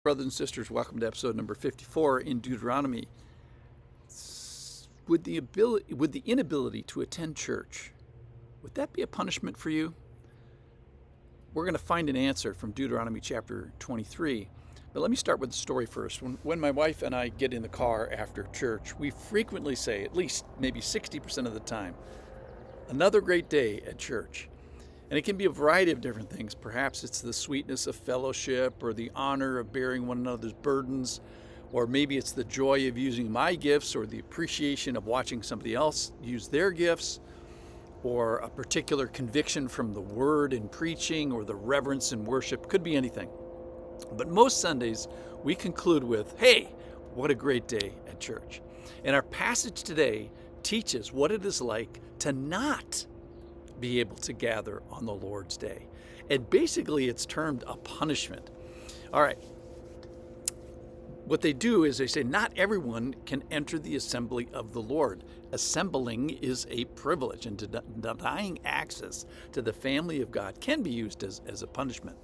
Brothers and sisters, welcome to episode number 54 in Deuteronomy. Would the inability to attend church, would that be a punishment for you? We're going to find an answer from Deuteronomy chapter 23. But let me start with the story first. When my wife and I get in the car after church, we frequently say, at least maybe 60% of the time, another great day at church. And it can be a variety of different things. Perhaps it's the sweetness of fellowship or the honor of bearing one another's burdens, or maybe it's the joy of using my gifts or the appreciation of watching somebody else use their gifts, or a particular conviction from the word in preaching or the reverence in worship. Could be anything. But most Sundays we conclude with, hey, what a great day at church. And our passage today teaches what it is like to not be able to gather on the Lord's day. And basically it's termed a punishment. All right. What they do is they say not everyone can enter the assembly of the Lord. Assembling is a privilege, and denying access to the family of God can be used as a punishment.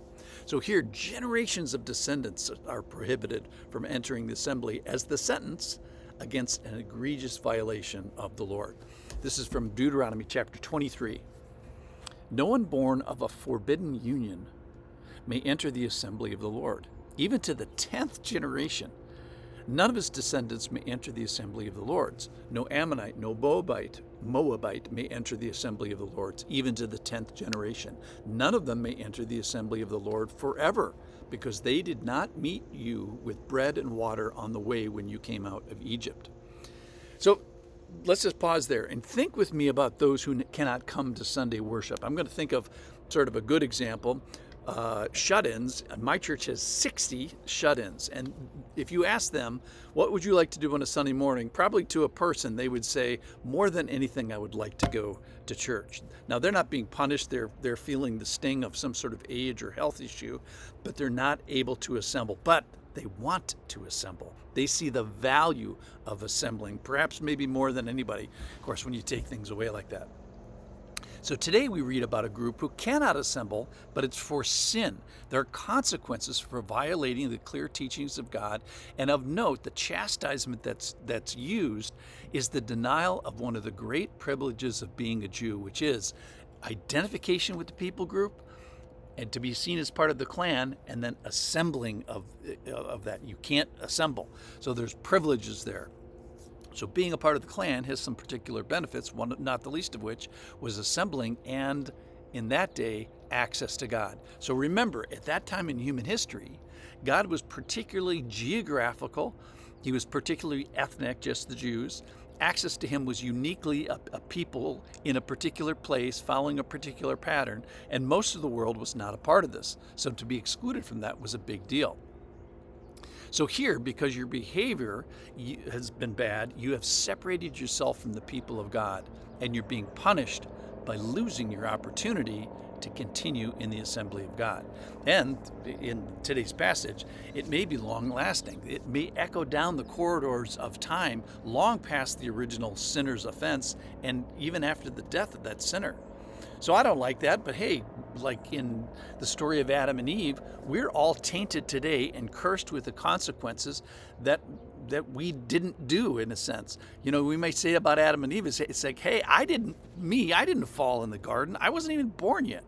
So here, generations of descendants are prohibited from entering the assembly as the sentence against an egregious violation of the Lord. This is from Deuteronomy chapter 23. No one born of a forbidden union may enter the assembly of the Lord, even to the 10th generation. None of his descendants may enter the assembly of the Lord's. No Ammonite, no Moabite may enter the assembly of the Lord's, even to the 10th generation. None of them may enter the assembly of the Lord forever, because they did not meet you with bread and water on the way when you came out of Egypt. So let's just pause there and think with me about those who cannot come to Sunday worship. I'm going to think of sort of a good example. Shut-ins. My church has 60 shut-ins. And if you ask them, what would you like to do on a Sunday morning? Probably to a person, they would say, more than anything, I would like to go to church. Now, they're not being punished. They're feeling the sting of some sort of age or health issue, but they're not able to assemble. But they want to assemble. They see the value of assembling, perhaps maybe more than anybody, of course, when you take things away like that. So today we read about a group who cannot assemble, but it's for sin. There are consequences for violating the clear teachings of God. And of note, the chastisement that's used is the denial of one of the great privileges of being a Jew, which is identification with the people group, and to be seen as part of the clan, and then assembling of that. You can't assemble. So there's privileges there. So being a part of the clan has some particular benefits, one not the least of which was assembling and, in that day, access to God. So remember, at that time in human history, God was particularly geographical. He was particularly ethnic, just the Jews. Access to him was uniquely a people in a particular place following a particular pattern, and most of the world was not a part of this. So to be excluded from that was a big deal. So here, because your behavior has been bad, you have separated yourself from the people of God, and you're being punished by losing your opportunity to continue in the assembly of God. And in today's passage, it may be long-lasting. It may echo down the corridors of time long past the original sinner's offense and even after the death of that sinner. So I don't like that, but hey, like in the story of Adam and Eve, we're all tainted today and cursed with the consequences that we didn't do, in a sense. You know, we might say about Adam and Eve, it's like, hey, I didn't fall in the garden. I wasn't even born yet.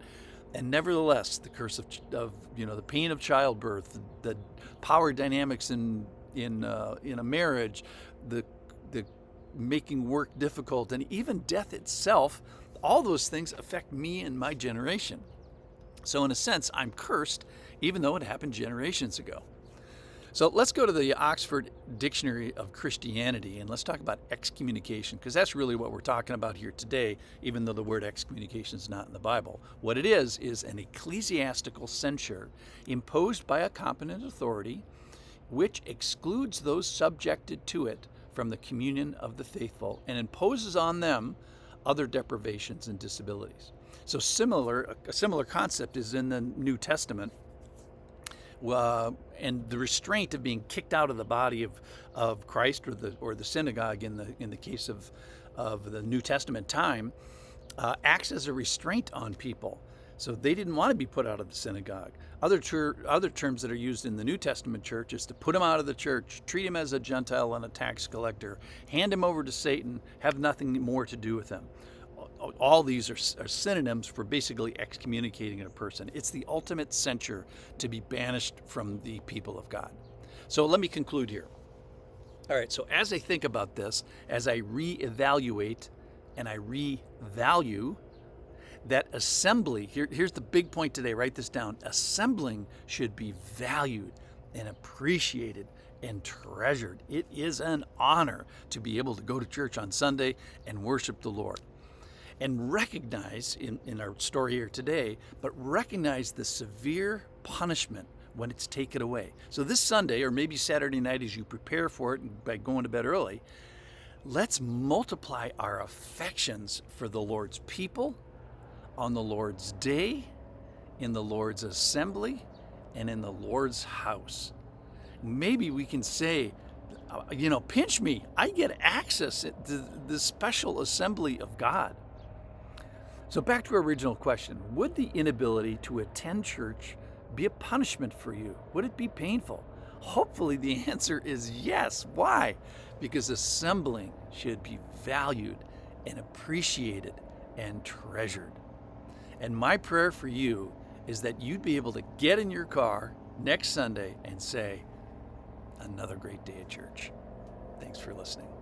And nevertheless, the curse of the pain of childbirth, the power dynamics in a marriage, the making work difficult, and even death itself, all those things affect me and my generation. So in a sense, I'm cursed, even though it happened generations ago. So let's go to the Oxford Dictionary of Christianity, and let's talk about excommunication, because that's really what we're talking about here today, even though the word excommunication is not in the Bible. What it is an ecclesiastical censure imposed by a competent authority, which excludes those subjected to it from the communion of the faithful and imposes on them other deprivations and disabilities. So a similar concept is in the New Testament, and the restraint of being kicked out of the body of Christ or the synagogue in the case of the New Testament time acts as a restraint on people. So they didn't want to be put out of the synagogue. Other terms that are used in the New Testament church is to put him out of the church, treat him as a Gentile and a tax collector, hand him over to Satan, have nothing more to do with him. All these are synonyms for basically excommunicating a person. It's the ultimate censure to be banished from the people of God. So let me conclude here. All right, so as I think about this, as I reevaluate and I revalue, that assembly, here's the big point today, write this down. Assembling should be valued and appreciated and treasured. It is an honor to be able to go to church on Sunday and worship the Lord. And recognize, in our story here today, but recognize the severe punishment when it's taken away. So this Sunday, or maybe Saturday night as you prepare for it by going to bed early, let's multiply our affections for the Lord's people, on the Lord's day, in the Lord's assembly, and in the Lord's house. Maybe we can say, pinch me, I get access to the special assembly of God. So back to our original question, would the inability to attend church be a punishment for you? Would it be painful? Hopefully the answer is yes. Why? Because assembling should be valued and appreciated and treasured. And my prayer for you is that you'd be able to get in your car next Sunday and say, another great day at church. Thanks for listening.